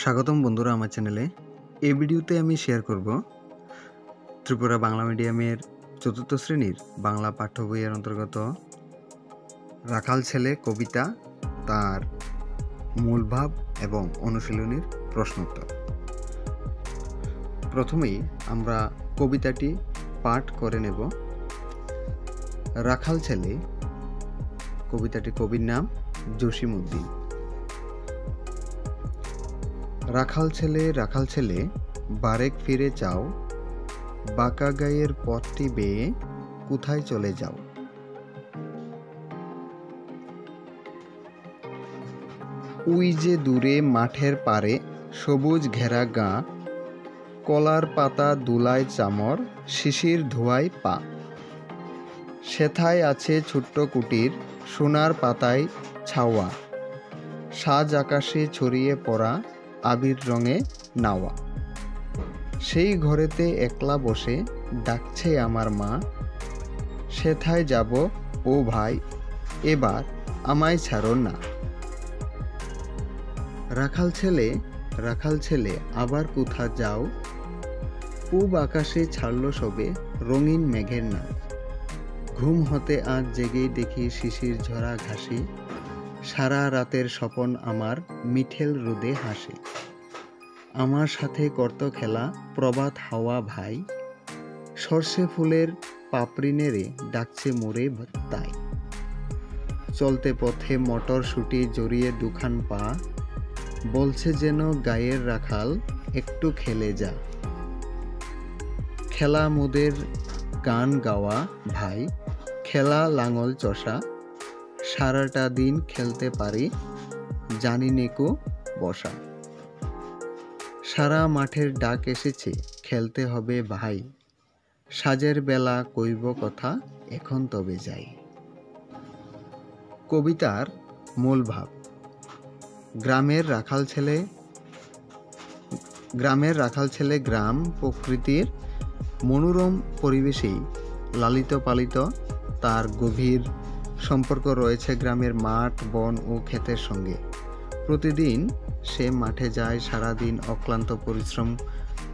স্বাগতম বন্ধুরা আমার চ্যানেলে। এই ভিডিওতে আমি শেয়ার করব ত্রিপুরা বাংলা মিডিয়ামের ৪র্থ শ্রেণীর বাংলা পাঠ্য বইয়ের অন্তর্গত রাখাল ছেলে কবিতা, তার মূল ভাব এবং অনুশীলনীর প্রশ্নোত্তর। প্রথমেই আমরা কবিতাটি পাঠ করে নেব। রাখাল ছেলে, কবিতাটি কবির নাম জসিমউদ্দিন। রাখাল ছেলে বারেক ফিরে যাও, বাঁকা গায়ের পথটি বেয়ে কোথায় চলে যাও। ওই যে দূরে মাঠের পারে সবুজ ঘেরা গাঁ, কলার পাতা দুলায় চামর, শিশির ধোয়ায় পা। সেথায় আছে ছোট্ট কুটির, সোনার পাতায় ছাওয়া, সাজ আকাশে ছড়িয়ে পড়া আবির রঙে নাওয়া। সেই ঘরেতে একলা বসে ডাকছে আমার মা, সেথায় যাব ও ভাই, এবার আমায় ছাড়ো না। রাখাল ছেলে আবার কোথা যাও, পূব আকাশে ছাড়লো সবে রঙিন মেঘের নাম। ঘুম হতে আজ জেগেই দেখি শিশির ঝরা ঘাসে, সারা রাতের স্বপন আমার মিঠেল রোদে হাসে। আমার সাথে করত খেলা প্রভাত হাওয়া ভাই, সর্ষে ফুলের পাপড়ি নেড়ে ডাকছে মোরে তাই। চলতে পথে মটরশুঁটি জড়িয়ে দুখান পা, বলছে যেন গায়ের রাখাল একটু খেলে যা। খেলা মোদের গান গাওয়া ভাই, খেলা লাঙল চষা, সারাটা দিন খেলতে পারি জানি নেকো বসা। সারা মাঠের ডাক এসেছে খেলতে হবে ভাই, সাজের বেলা কইব কথা এখন তবে যাই। কবিতার মূল ভাব। গ্রামের রাখাল ছেলে গ্রাম প্রকৃতির মনোরম পরিবেশেই লালিত পালিত। তার গভীর সম্পর্ক রয়েছে গ্রামের মাঠ, বন ও ক্ষেতের সঙ্গে। প্রতিদিন সে মাঠে যায়, সারাদিন অক্লান্ত পরিশ্রম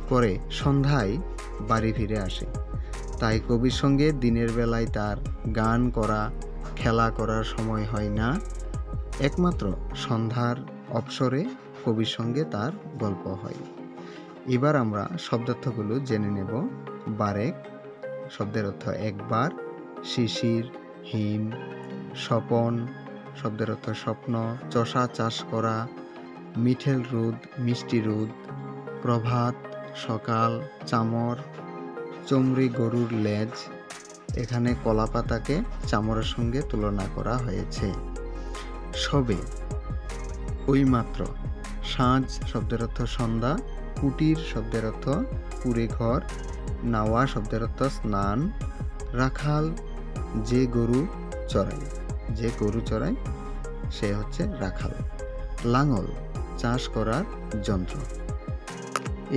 করে সন্ধ্যায় বাড়ি ফিরে আসে। তাই কবির সঙ্গে দিনের বেলায় তার গান করা, খেলা করার সময় হয় না। একমাত্র সন্ধ্যার অবসরে কবির সঙ্গে তার গল্প হয়। এবার আমরা শব্দার্থগুলো জেনে নেব। বারেক শব্দের অর্থ একবার, শিশির, হিম, স্বপন শব্দের অর্থ স্বপ্ন, চষা চাষ করা, মিঠেল রোদ মিষ্টি রোদ, প্রভাত সকাল, চামর চমড়ি গরুর লেজ। এখানে কলা পাতাকে চামড়ের সঙ্গে তুলনা করা হয়েছে। সবে ওই মাত্র, সাঁঝ শব্দের অর্থ সন্ধ্যা, কুটির শব্দের অর্থ কুড়ে ঘর, নাওয়া শব্দের অর্থ স্নান, রাখাল যে গরু চড়ায় সে হচ্ছে রাখাল, লাঙল চাষ করার যন্ত্র।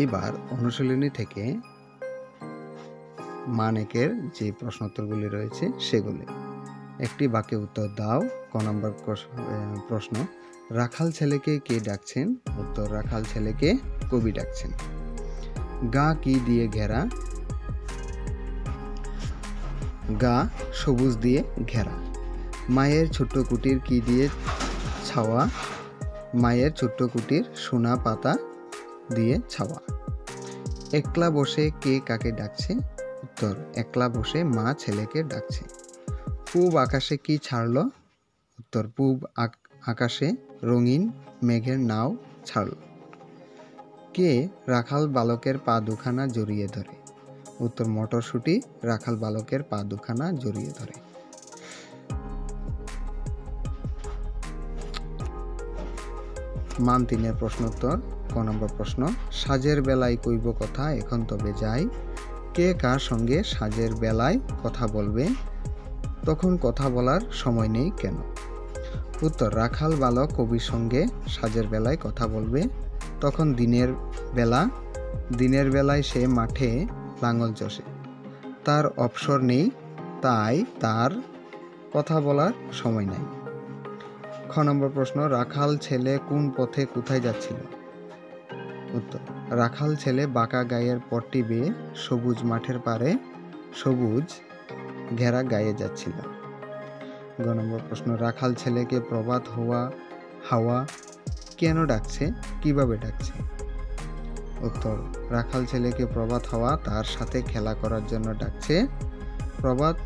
এবার অনুশীলনী থেকে মানেকের যে প্রশ্নোত্তরগুলি রয়েছে সেগুলি। একটি বাক্যে উত্তর দাও। ক নম্বর প্রশ্ন, রাখাল ছেলেকে কে ডাকছেন? উত্তর, রাখাল ছেলেকে কবি ডাকছেন। গা কি দিয়ে ঘেরা? গা সবুজ দিয়ে ঘেরা। মায়ের ছোট্ট কুটির কি দিয়ে ছাওয়া? মায়ের ছোট্ট কুটির সোনা পাতা দিয়ে ছাওয়া। একলা বসে কে কাকে ডাকছে? উত্তর, একলা বসে মা ছেলেকে ডাকছে। পূব আকাশে কি ছাড়ল? উত্তর, পূব আকাশে রঙিন মেঘের নাও ছাড়ল। কে রাখাল বালকের পা দুখানা জড়িয়ে ধরে? উত্তর, মটরশুঁটি রাখাল বালকের পা দুখানা জড়িয়ে ধরে। মান 3-এর প্রশ্নোত্তর। ক নম্বর প্রশ্ন, সাজের বেলায় কইব কথা এখন তবে যাই। কে কার সঙ্গে সাজের বেলায় কথা বলবে? তখন কথা বলার সময় নেই কেন? উত্তর, রাখাল বালক কবির সঙ্গে সাজের বেলায় কথা বলবে। তখন দিনের বেলায় সে মাঠে লাঙল চষে, তার অবসর নেই, তাই তার কথা বলার সময় নাই। খ নম্বর প্রশ্ন, রাখাল ছেলে কোন পথে কোথায় যাচ্ছিল? উত্তর, রাখাল ছেলে বাঁকা গায়ের পট্টি বেয়ে সবুজ মাঠের পাড়ে সবুজ ঘেরা গায়ে যাচ্ছিল। গ নম্বর প্রশ্ন, রাখাল ছেলেকে প্রভাত হাওয়া কেন ডাকছে, কিভাবে ডাকছে? উত্তর, রাখাল ছেলেকে প্রভাত হাওয়া তার সাথে খেলা করার জন্য ডাকছে। প্রভাত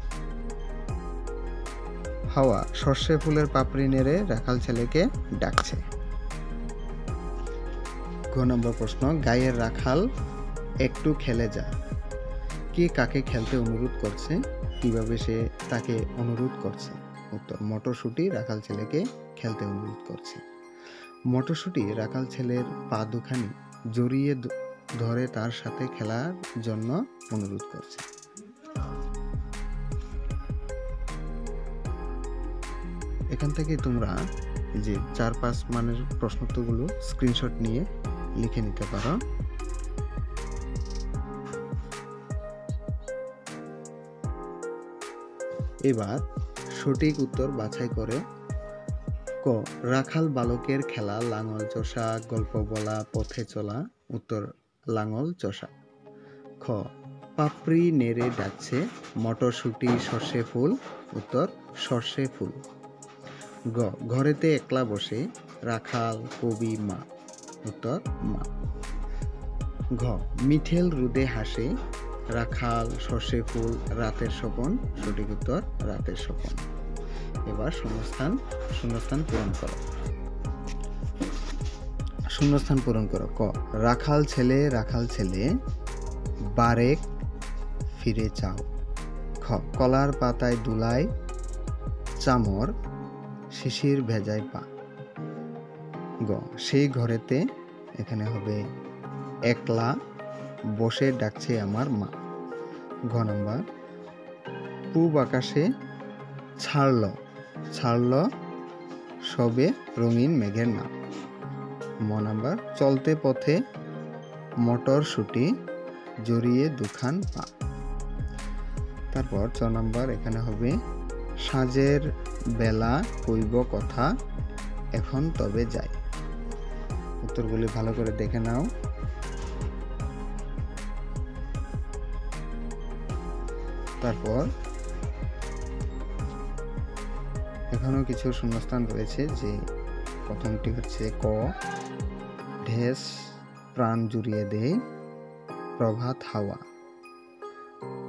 হাওয়া সর্ষে ফুলের পাপড়ি নেড়ে রাখাল ছেলেকে ডাকছে। গ নম্বর প্রশ্ন, গায়ের রাখাল একটু খেলে যা, কে কাকে খেলতে অনুরোধ করছে, কিভাবে সে তাকে অনুরোধ করছে? উত্তর, মটরশুঁটি রাখাল ছেলেকে খেলতে অনুরোধ করছে। মটরশুঁটি রাখাল ছেলের পা দুখানি জড়িয়ে ধরে তার সাথে খেলার জন্য অনুরোধ করছে। এখান থেকে তোমরা যে 4-5 মানের প্রশ্নোত্তরগুলো স্ক্রিনশট নিয়ে লিখে নিতে পারো। এবার সঠিক উত্তর বাছাই করে। ক, রাখাল বালকের খেলা লাঙল চষা, গল্প বলা, পথে চলা। উত্তর, লাঙল চষা। খ, পাপড়ি নেড়ে ডাকছে মটরশুঁটি সর্ষে ফুল। উত্তর, সর্ষে ফুল। গ, ঘরেতে একলা বসে রাখাল কবি মা। উত্তর, মা। ঘ, মিঠেল রোদে হাসে রাখাল সর্ষে ফুল রাতের স্বপন। সঠিক উত্তর, রাতের স্বপন। এবার শূন্যস্থান পূরণ করো। শূন্যস্থান পূরণ করো। ক, রাখাল ছেলে বারেক ফিরে চাও। খ, কলার পাতায় দুলায় চামর শিশির ভেজায় পা। গ, সেই ঘরেতে, এখানে হবে একলা বসে ডাকছে আমার মা। ঘ নম্বর, পূব আকাশে ছাড়ল সবে রঙিন মেঘের নাম। ম নাম্বার, চলতে পথে মটরশুঁটি জড়িয়ে দুখান পা। তারপর 6 নাম্বার, এখানে হবে সাঁঝের বেলা কইব কথা এখন তবে যাই। উত্তরগুলি ভালো করে দেখে নাও। তারপর এখানেও কিছু শূন্যস্থান রয়েছে, যে প্রথমটি হচ্ছে ক, ঢেস প্রাণ জুড়িয়ে দেয় প্রভাত হাওয়া।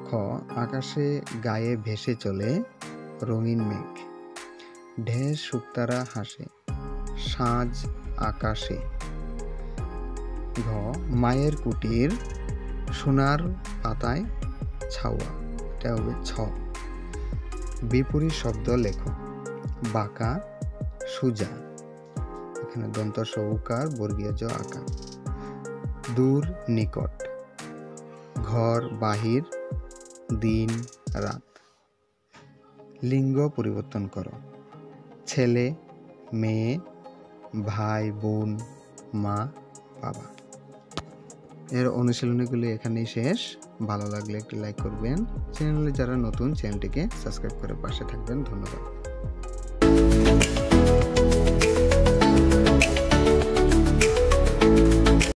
খ, আকাশে গায়ে ভেসে চলে রঙিন মেঘ। ঢেস শুকতারা হাসে সাঁঝ আকাশে। ঘ, মায়ের কুটির সোনার পাতায় ছাওয়া। এটা হবে ছ। বিপরীত শব্দ লেখো। বাঁকা সুজা, এখানে দন্ত সউকার বর্গীয় জ আকার। দূর নিকট, ঘর বাহির, দিন রাত। লিঙ্গ পরিবর্তন করো। ছেলে মেয়ে, ভাই বোন, মা বাবা। এর অনুশীলনীগুলি এখানেই শেষ। ভালো লাগলে একটি লাইক করবেন। চ্যানেলে যারা নতুন, চ্যানেলটিকে সাবস্ক্রাইব করে পাশে থাকবেন। ধন্যবাদ।